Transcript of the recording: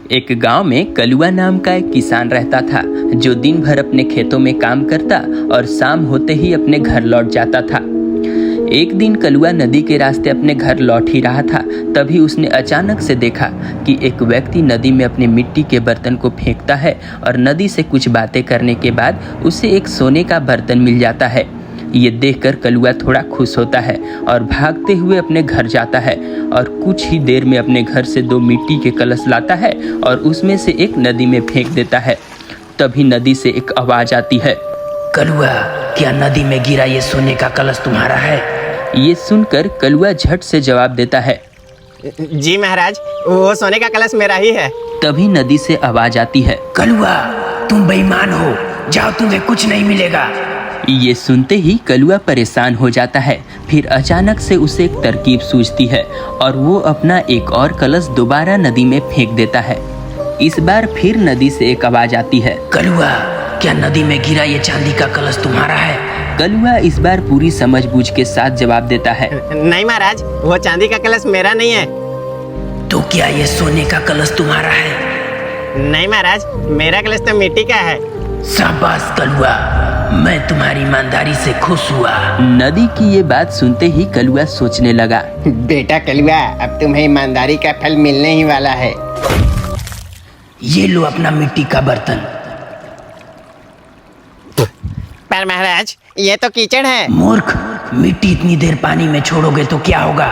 एक गांव में कलुआ नाम का एक किसान रहता था जो दिन भर अपने खेतों में काम करता और शाम होते ही अपने घर लौट जाता था। एक दिन कलुआ नदी के रास्ते अपने घर लौट ही रहा था, तभी उसने अचानक से देखा कि एक व्यक्ति नदी में अपने मिट्टी के बर्तन को फेंकता है और नदी से कुछ बातें करने के बाद उसे एक सोने का बर्तन मिल जाता है। ये देखकर कलुआ थोड़ा खुश होता है और भागते हुए अपने घर जाता है और कुछ ही देर में अपने घर से 2 मिट्टी के कलश लाता है और उसमें से एक नदी में फेंक देता है। तभी नदी से एक आवाज आती है, कलुआ, क्या नदी में गिरा ये सोने का कलश तुम्हारा है? ये सुनकर कलुआ झट से जवाब देता है, जी महाराज, वो सोने का कलश मेरा ही है। तभी नदी से आवाज आती है, कलुआ, तुम बेईमान हो, जाओ, तुम्हें कुछ नहीं मिलेगा। ये सुनते ही कलुआ परेशान हो जाता है। फिर अचानक से उसे एक तरकीब सूझती है और वो अपना एक और कलश दोबारा नदी में फेंक देता है। इस बार फिर नदी से एक आवाज आती है, कलुआ, क्या नदी में गिरा ये चांदी का कलश तुम्हारा है? कलुआ इस बार पूरी समझबूझ के साथ जवाब देता है, नहीं महाराज, वो चांदी का कलश मेरा नहीं है। तो क्या ये सोने का कलश तुम्हारा है? नहीं महाराज, मेरा कलश तो मिट्टी का है। शाबाश कलुआ, मैं तुम्हारी ईमानदारी से खुश हुआ। नदी की ये बात सुनते ही कलुआ सोचने लगा, बेटा कलुआ, अब तुम्हें ईमानदारी का फल मिलने ही वाला है। ये लो अपना मिट्टी का बर्तन। पर महाराज, ये तो कीचड़ है। मूर्ख, मिट्टी इतनी देर पानी में छोड़ोगे तो क्या होगा?